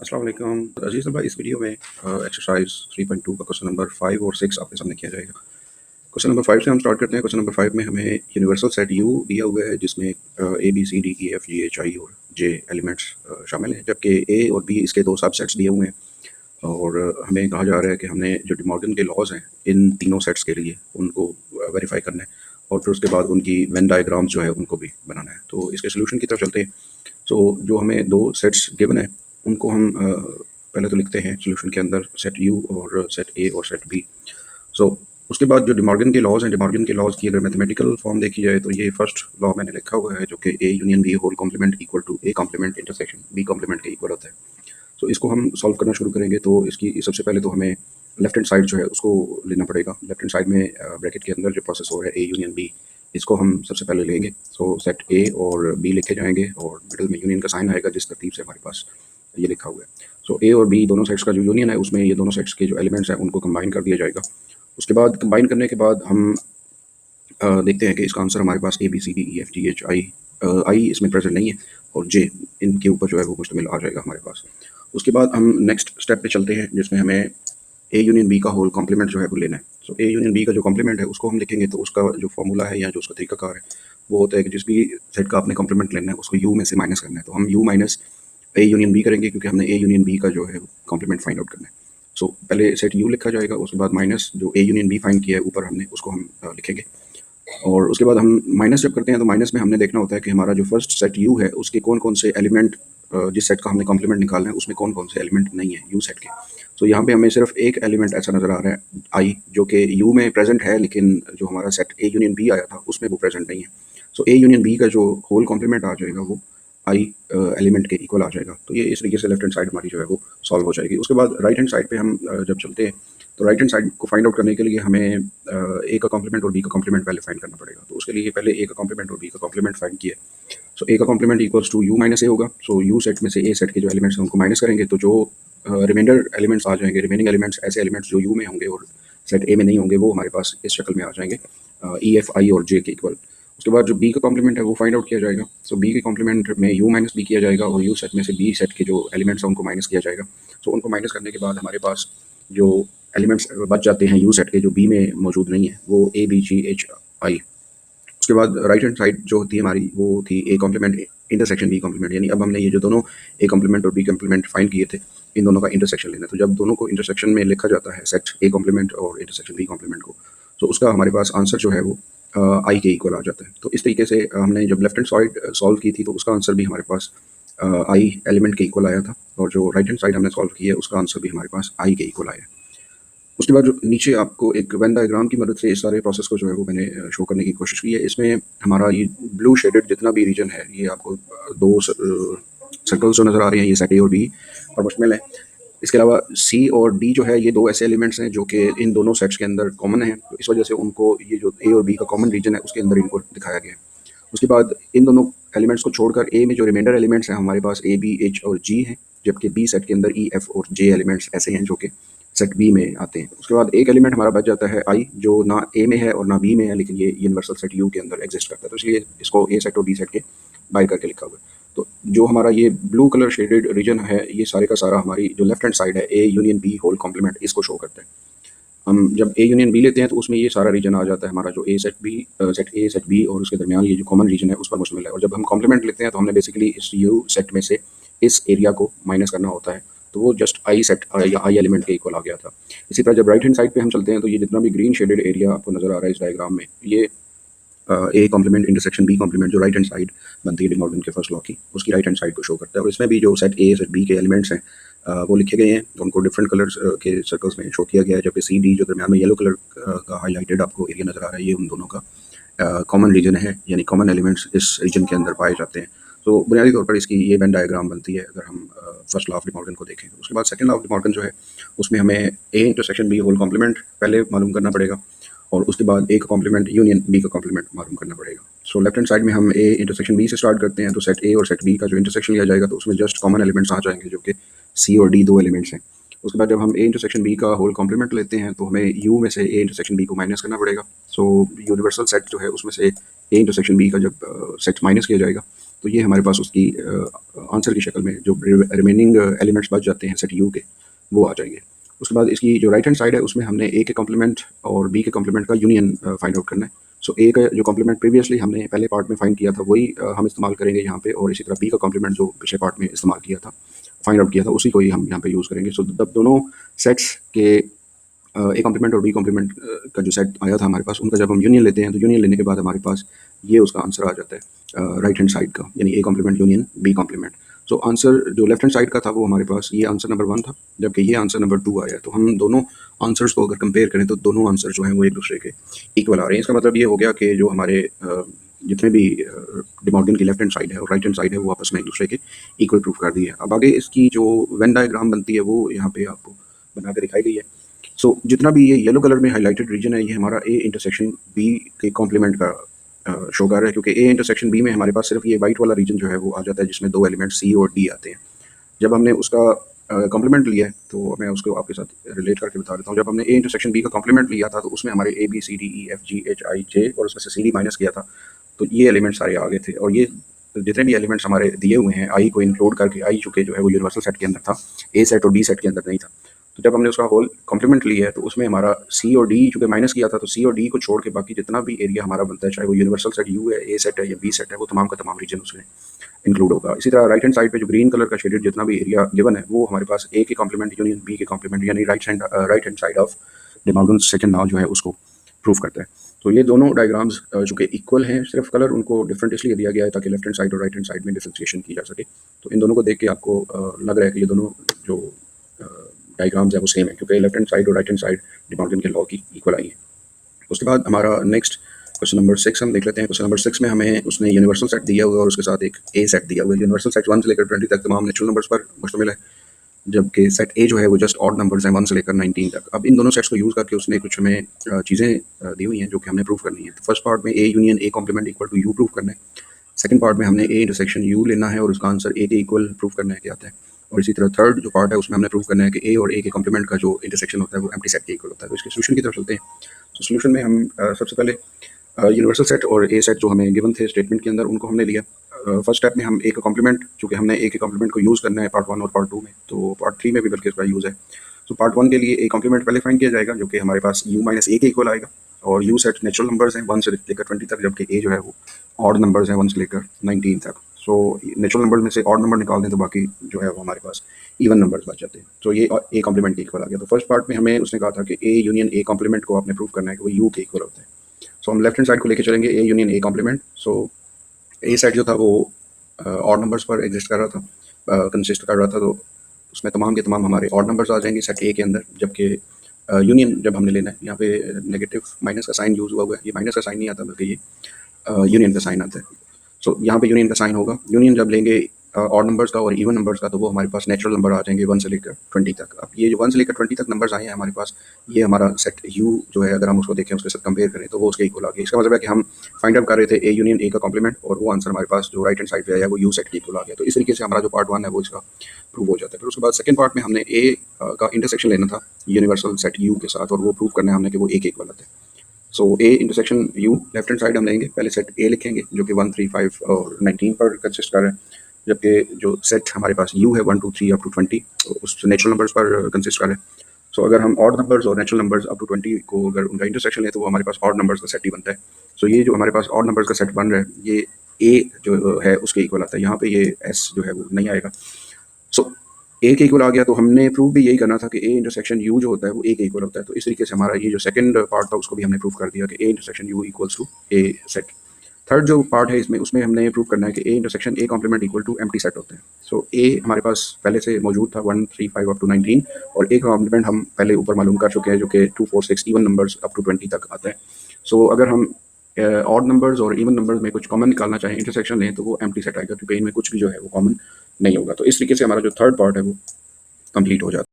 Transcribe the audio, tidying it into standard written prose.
अस्सलाम वालेकुम अजीज़ भाई। इस वीडियो में एक्सरसाइज 3.2 का क्वेश्चन नंबर 5 और 6 आपके सामने किया जाएगा। क्वेश्चन नंबर 5 से हम स्टार्ट करते हैं। क्वेश्चन नंबर 5 में हमें यूनिवर्सल सेट यू दिया हुआ है जिसमें A B C D E F G H I और जे एलिमेंट्स शामिल हैं, जबकि ए और बी इसके दो सबसेट्स दिए हुए हैं और हमें कहा जा रहा है कि हमने जो डिमॉर्गन के लॉज हैं इन तीनों सेट्स के लिए उनको वेरीफाई करना है और फिर उसके बाद उनकी वेन डायग्राम्स जो है उनको भी बनाना है। तो इसके सोल्यूशन की तरफ चलते हैं। सो जो हमें दो सेट्स गिवन है उनको हम पहले तो लिखते हैं सोल्यूशन के अंदर सेट यू और सेट ए और सेट बी। सो उसके बाद जो डिमॉर्गन के लॉज हैं, डिमॉर्गन के लॉज की अगर मैथमेटिकल फॉर्म देखी जाए तो ये फर्स्ट लॉ मैंने लिखा हुआ है जो कि A union B whole complement equal to A complement intersection B complement के इक्वल होता है। सो इसको हम सॉल्व करना शुरू करेंगे। तो इसकी सबसे पहले तो हमें लेफ्ट हैंड साइड जो है उसको लेना पड़ेगा। लेफ्ट हैंड साइड में ब्रैकेट के अंदर जो प्रोसेस हो रहा है ए यूनियन बी, इसको हम सबसे पहले लेंगे। सो सेट ए और बी लिखे जाएंगे और मिडिल में यूनियन का साइन आएगा जिस तरतीब से हमारे पास ये लिखा हुआ है। सो ए और बी दोनों सेट्स का जो यूनियन है उसमें ये दोनों सेट्स के जो एलिमेंट्स हैं उनको कंबाइन कर दिया जाएगा। उसके बाद कंबाइन करने के बाद हम देखते हैं कि इसका आंसर हमारे पास A B C D E F G H I I इसमें प्रेजेंट नहीं है और जे इनके ऊपर जो है वो मुश्तमिल आ जाएगा हमारे पास। उसके बाद हम नेक्स्ट स्टेप पे चलते हैं जिसमें हमें ए यूनियन बी का होल कॉम्प्लीमेंट जो है वो लेना है। सो ए यूनियन बी का जो कॉम्प्लीमेंट है उसको हम लिखेंगे तो उसका जो फॉर्मूला है या जो उसका तरीकाकार है वो होता है कि जिस भी सेट का आपने कॉम्प्लीमेंट लेना है उसको यू में से माइनस करना है। तो हम U minus A union B करेंगे क्योंकि हमने ए यूनियन बी का जो है कॉम्प्लीमेंट फाइंड आउट करना है। सो पहले सेट यू लिखा जाएगा, उसके बाद माइनस जो ए यूनियन बी फाइंड किया है ऊपर हमने उसको हम लिखेंगे और उसके बाद हम माइनस जब करते हैं तो माइनस में हमने देखना होता है कि हमारा जो फर्स्ट सेट यू है उसके कौन कौन से एलिमेंट, जिस सेट का हमने कॉम्प्लीमेंट निकालना है उसमें कौन कौन से एलिमेंट नहीं है यू सेट के। सो यहाँ पे हमें सिर्फ एक एलिमेंट ऐसा नज़र आ रहा है आई जो कि यू में प्रेजेंट है, लेकिन जो हमारा सेट ए यूनियन बी आया था उसमें वो प्रेजेंट नहीं है। सो ए यूनियन बी का जो होल कॉम्प्लीमेंट आ जाएगा वो आई एलिमेंट के इक्वल आ जाएगा। तो ये इस तरीके से लेफ्ट हैंड साइड हमारी जो है वो सॉल्व हो जाएगी। उसके बाद राइट हैंड साइड पे हम जब चलते हैं तो राइट हैंड साइड को फाइंड आउट करने के लिए हमें ए का कॉम्प्लीमेंट और बी का कॉम्प्लीमेंट पहले फाइंड करना पड़ेगा। तो उसके लिए पहले ए का कॉम्प्लीमेंट और बी का कॉम्प्लीमेंट फाइंड किया। सो ए का complement equals to U minus A होगा। सो यू सेट में से ए सेट के जो एलिमेंट्स हैं उनको माइनस करेंगे तो जो रिमाइंडर एलिमेंट्स आ जाएंगे, रिमेनिंग एलिमेंट्स ऐसे एलिमेंट्स जो यू में होंगे और सेट ए में नहीं होंगे वो हमारे पास इस शक्ल में आ जाएंगे ई एफ आई और जे के इक्वल। उसके बाद जो बी का कॉम्प्लीमेंट है वो फाइंड आउट किया जाएगा। सो बी के कॉम्प्लीमेंट में यू माइनस बी किया जाएगा और यू सेट में से बी सेट के जो एलिमेंट्स हैं उनको माइनस किया जाएगा। सो उनको माइनस करने के बाद हमारे पास जो एलिमेंट्स बच जाते हैं यू सेट के जो बी में मौजूद नहीं है वो ए बी जी एच आई। उसके बाद राइट हैंड साइड जो होती है हमारी वो थी A complement intersection B complement, यानी अब हमने ये जो दोनों ए कॉम्प्लीमेंट और बी कॉम्प्लीमेंट फाइंड किए थे इन दोनों का इंटरसेक्शन लेना है। तो जब दोनों को इंटरसेक्शन में लिखा जाता है सेट ए कॉम्प्लीमेंट और इंटरसेक्शन बी कॉम्प्लीमेंट को, तो उसका हमारे पास आंसर जो है वो आई के इक्वल आ जाता है। तो इस तरीके से हमने जब लेफ्ट हैंड साइड सॉल्व की थी तो उसका आंसर भी हमारे पास आई एलिमेंट के इक्वल आया था और जो राइट हैंड साइड हमने सॉल्व की है उसका आंसर भी हमारे पास आई के इक्वल आया। उसके बाद जो नीचे आपको एक वेन डायग्राम की मदद से इस सारे प्रोसेस को जो है वो मैंने शो करने की कोशिश की है। इसमें हमारा ये ब्लू शेडेड जितना भी रीजन है ये आपको दो सर्कल्स जो नज़र आ रहे हैं ये सेट ए और बी और मुश्तमिल है। इसके अलावा सी और डी जो है ये दो ऐसे एलिमेंट्स हैं जो कि इन दोनों सेट्स के अंदर कॉमन है, तो इस वजह से उनको ये जो ए और बी का कॉमन रीजन है उसके अंदर इनको दिखाया गया है। उसके बाद इन दोनों एलिमेंट्स को छोड़कर ए में जो रिमाइंडर एलिमेंट्स हैं हमारे पास ए बी एच और जी हैं, जबकि बी सेट के अंदर ई एफ और जे एलिमेंट्स ऐसे हैं जो कि सेट बी में आते हैं। उसके बाद एक एलिमेंट हमारा बच जाता है आई जो ना ए में है और ना बी में है, लेकिन ये यूनिवर्सल सेट यू के अंदर एग्जिस्ट करता है, तो इसलिए इसको ए सेट और बी सेट के बाय करके लिखा हुआ है। तो जो हमारा ये ब्लू कलर शेडेड रीजन है ये सारे का सारा हमारी जो लेफ्ट हैंड साइड है A union B whole complement इसको शो करता है। हम जब ए यूनियन बी लेते हैं तो उसमें ये सारा रीजन आ जाता है हमारा जो A set B set A set B और उसके दरमियान ये जो कॉमन रीजन है उस पर मुश्तमिल है। और जब हम कॉम्प्लीमेंट लेते हैं तो हमने बेसिकली इस यू सेट में से इस एरिया को माइनस करना होता है, तो वो जस्ट आई सेट या आई एलिमेंट के इक्वल आ गया था। इसी तरह जब राइट हैंड साइड पे हम चलते हैं तो ये जितना भी ग्रीन शेडेड एरिया आपको नजर आ रहा है इस डायग्राम में ये A complement intersection B complement जो राइट हैंड साइड बनती है डिमॉर्गन के फर्स्ट लॉ की उसकी राइट हैंड साइड को शो करता है। और इसमें भी जो सेट ए सेट बी के एलिमेंट्स हैं वो लिखे गए हैं, उनको डिफरेंट कलर्स के सर्कल्स में शो किया गया है, जबकि सी डी जो दरमियान में येलो कलर का हाईलाइटेड आपको एरिया नजर आ रहा है ये उन दोनों का कॉमन रीजन है, यानी कॉमन एलिमेंट्स इस रीजन के अंदर पाए जाते हैं। तो बुनियादी तौर पर इसकी ये वेन डायग्राम बनती है अगर हम फर्स्ट लॉ ऑफ डिमॉर्गन को देखें। उसके बाद सेकंड लॉ ऑफ डिमॉर्गन जो है उसमें हमें A intersection B whole complement पहले मालूम करना पड़ेगा और उसके बाद ए का कॉम्प्लीमेंट यूनियन बी का कॉम्प्लीमेंट मालूम करना पड़ेगा। सो लेफ्ट हैंड साइड में हम ए इंटरसेक्शन बी से स्टार्ट करते हैं, तो सेट ए और सेट बी का जो इंटरसेक्शन लिया जाएगा तो उसमें जस्ट कॉमन एलिमेंट्स आ जाएंगे जो कि सी और डी दो एलिमेंट्स हैं। उसके बाद जब हम ए इंटरसेक्शन बी का होल कॉम्प्लीमेंट लेते हैं तो हमें यू में से ए इंटरसेक्शन बी को माइनस करना पड़ेगा। सो यूनिवर्सल सेट जो है उसमें से ए इंटरसेक्शन बी का जब सेट माइनस किया जाएगा तो ये हमारे पास उसकी आंसर की शक्ल में जो रिमेनिंग एलिमेंट्स बच जाते हैं सेट यू के, वो आ जाएंगे। उसके बाद इसकी जो राइट हैंड साइड है उसमें हमने ए के कॉम्प्लीमेंट और बी के कॉम्प्लीमेंट का यूनियन फाइंड आउट करना है। सो ए का जो कॉम्प्लीमेंट प्रीवियसली हमने पहले पार्ट में फाइंड किया था वही हम इस्तेमाल करेंगे यहाँ पे, और इसी तरह बी का कॉम्प्लीमेंट जो पिछले पार्ट में इस्तेमाल किया था, फाइंड आउट किया था, उसी को ही हम यहाँ पे यूज़ करेंगे। सो जब दोनों सेट्स के ए कॉम्प्लीमेंट और बी कॉम्प्लीमेंट का जो सेट आया था हमारे पास, उनका जब हम यूनियन लेते हैं तो यूनियन लेने के बाद हमारे पास ये उसका आंसर आ जाता है राइट हैंड साइड का, यानी A complement union B complement. So answer जो लेफ्ट हैंड साइड का था वो हमारे पास ये आंसर नंबर 1 था, जबकि ये आंसर नंबर 2 आया। तो हम दोनों आंसर्स को अगर कंपेयर करें तो दोनों आंसर जो हैं वो एक दूसरे के इक्वल आ रहे हैं। इसका मतलब ये हो गया कि जो हमारे जितने भी डे मॉर्गन की लेफ्ट हैंड साइड है और राइट हैंड साइड है वो आपस में एक दूसरे के इक्वल प्रूफ कर दी है। अब आगे इसकी जो वेन डायग्राम बनती है वो यहाँ पे आपको बना के दिखाई गई है। सो जितना भी ये येलो कलर में हाईलाइटेड रीजन है ये हमारा ए इंटरसेक्शन बी के कॉम्प्लीमेंट का शो कर रहा है, क्योंकि ए इंटरसेक्शन बी में हमारे पास सिर्फ ये वाइट वाला रीजन जो है वो आ जाता है जिसमें दो एलिमेंट सी और डी आते हैं। जब हमने उसका कॉम्प्लीमेंट लिया है तो मैं उसको आपके साथ रिलेट करके बता देता हूँ। जब हमने ए इंटरसेक्शन बी का कॉम्प्लीमेंट लिया था तो उसमें हमारे A B C D E F G H I J और उसमें से सी डी माइनस किया था, तो ये एलिमेंट सारे आ गए थे। और ये जितने भी एलिमेंट्स हमारे दिए हुए हैं आई को इंक्लूड करके, आई चूँकि जो है वो यूनिवर्सल सेट के अंदर था, ए सेट और डी सेट के अंदर नहीं था, तो जब हमने उसका होल कॉम्प्लीमेंट लिया है तो उसमें हमारा सी और डी चूँकि माइनस किया था, तो सी और डी को छोड़ के बाकी जितना भी एरिया हमारा बनता है, चाहे वो यूनिवर्सल सेट यू है, ए सेट है या बी सेट है, वो तमाम का तमाम रीजन उसमें इंक्लूड होगा। इसी तरह राइट हैंड साइड पे जो ग्रीन कलर का शेडेड जितना भी एरिया गिवन है वो हमारे पास ए के कॉम्प्लीमेंट यूनियन बी के कॉम्प्लीमेंट यानी right hand side of day Morgan's second law जो है उसको प्रूव करता है। तो ये दोनों डायग्राम्स चूँकि इक्वल हैं, सिर्फ कलर उनको डिफरेंट इसलिए दिया गया है ताकि लेफ्ट हैंड साइड और राइट हैंड साइड में डिफ्रेंशिएशन की जा सके। तो इन दोनों को देख के आपको लग रहा है कि ये दोनों जो डायग्राम्स है वो सेम है, क्योंकि लेफ्ट हैंड साइड और right hand side day Morgan के लॉ की इक्वल आई है। उसके बाद हमारा नेक्स्ट क्वेश्चन नंबर 6 हम देख लेते हैं। क्वेश्चन नंबर 6 में हमें उसने यूनिवर्सल सेट दिया हुआ है और उसके साथ एक ए सेट दिया हुआ है। यूनिवर्सल सेट 1 से लेकर 20 तक तमाम नेचुरल नंबर्स पर मुश्तमिल है, जबकि सेट ए जो है वो जस्ट ऑड नंबर्स हैं 1 से लेकर 19 तक। अब इन दोनों सेट्स को यूज़ करके उसने कुछ हमें चीज़ें दी हुई हैं जो कि हमने प्रूव करनी है। तो फर्स्ट पार्ट में A union A complement equal to U prove करना है। सेकंड पार्ट में हमने ए इंटरसेक्शन यू लेना है और उसका आंसर ए के इक्वल प्रूव करना है कि आता है। और इसी तरह थर्ड जो पार्ट है उसमें हमने प्रूव करना है कि ए और ए के कॉम्प्लीमेंट का जो इंटरसेक्शन होता है वो एम्प्टी सेट के इक्वल होता है। तो इसके सोल्यूशन की तरफ चलते हैं। तो सोल्यूशन में हम सबसे पहले यूनिवर्सल सेट और ए सेट जो हमें गिवन थे स्टेटमेंट के अंदर उनको हमने लिया। फर्स्ट स्टेप में हम ए का कॉम्प्लीमेंट, चूँकि हमने ए के कॉम्प्लीमेंट को यूज़ करना है पार्ट 1 और पार्ट 2 में, तो पार्ट 3 में भी बल्कि इसका यूज़ है। तो पार्ट 1 के लिए ए कॉम्प्लीमेंट पहले फाइंड किया जाएगा जो कि हमारे पास यू माइनस ए के इक्वल आएगा, और यू सेट नेचुरल नंबर्स हैं 1 से लेकर 20 तक, जबकि ए जो है वो ऑड नंबर्स हैं 1 से लेकर 19 तक। सो नेचुरल नंबर में से ऑड नंबर निकाल दें तो बाकी जो है वो हमारे पास इवन नंबर्स बच जाते हैं। तो ये ए कॉम्प्लीमेंट के इक्वल आ गया। तो फर्स्ट पार्ट में हमें उसने कहा था कि ए यूनियन ए कॉम्प्लीमेंट को आपने प्रूव करना है कि वो यू के इक्वल होता है। सो हम लेफ्ट हैंड साइड को लेके चलेंगे A union A complement. So A set जो था वो ऑड नंबर्स पर एग्जिस्ट कर रहा था, कंसिस्ट कर रहा था, तो उसमें तमाम के तमाम हमारे ऑड नंबर्स आ जाएंगे सेट ए के अंदर, जबकि यूनियन जब हमने लेना है, यहाँ पे नेगेटिव माइनस का साइन यूज़ हुआ है, ये माइनस का साइन नहीं आता बल्कि ये यूनियन का साइन आता है। सो यहाँ पे यूनियन का साइन होगा। यूनियन जब लेंगे ऑड नंबर्स का और इवन नंबर्स का, तो वो हमारे पास नेचुरल नंबर आ जाएंगे 1 से लेकर 20 तक। अब ये जो 1 से लेकर 20 तक नंबर्स आए हैं हमारे पास, ये हमारा सेट यू जो है अगर हम उसको देखें उसके साथ कंपेयर करें तो वो उसके इक्वल आ गया। इसका मतलब है कि हम फाइंड आउट कर रहे थे ए यूनियन ए का कॉम्प्लीमेंट, और वो आंसर हमारे पास जो राइट हैंड साइड पे आया वो यू सेट के इक्वल आ गया। तो इस तरीके से हमारा जो पार्ट 1 है वो इसका प्रूव हो जाता है। फिर उसके बाद सेकंड पार्ट में हमने ए का इंटरसेक्शन लेना था यूनिवर्सल सेट यू के साथ, और वो प्रूव करना है हमने कि वो ए के इक्वल आता है। So A intersection U left hand side हम लेंगे, पहले सेट ए लिखेंगे जो कि 1, 3, 5 और 19 पर कंसिस्ट कर रहा है, जबकि जो सेट हमारे पास यू है 1, 2, 3 अप टू 20 उस नेचुरल नंबर्स पर कंसिस्ट कर रहा है। सो अगर हम ऑड नंबर्स और नेचुरल नंबर्स अप टू 20 को अगर उनका इंटरसेक्शन है तो वो हमारे पास ऑड नंबर्स का सेट ही बनता है। सो ये जो हमारे पास ऑड नंबर्स का सेट बन रहा है ये ए जो है उसके इक्वल आता है, यहाँ पे ये एस जो है वो नहीं आएगा। सो ए के इक्वल आ गया, तो हमने प्रूव भी यही करना था कि ए इंटरसेक्शन यू जो होता है वो ए के इक्वल होता है। तो इस तरीके से हमारा ये जो सेकंड पार्ट था उसको भी हमने प्रूव कर दिया कि A intersection U equals to A set. Third जो पार्ट है इसमें उसमें हमने प्रूव करना है कि A intersection A complement equal to empty set होता है। सो ए हमारे पास पहले से मौजूद था 1, 3, 5 अप टू 19, और ए का कॉम्प्लीमेंट हम पहले ऊपर मालूम कर चुके हैं जो कि 2, 4, 6 इवन नंबर्स अप टू 20 तक आता है। सो अगर हम ऑड नंबर्स और इवन नंबर्स में कुछ कॉमन निकालना चाहें, इंटरसेक्शन लें, तो वो एम्प्टी सेट आएगा क्योंकि इनमें कुछ भी जो है वो कॉमन नहीं होगा। तो इस तरीके से हमारा जो थर्ड पार्ट है वो कंप्लीट हो जाता है।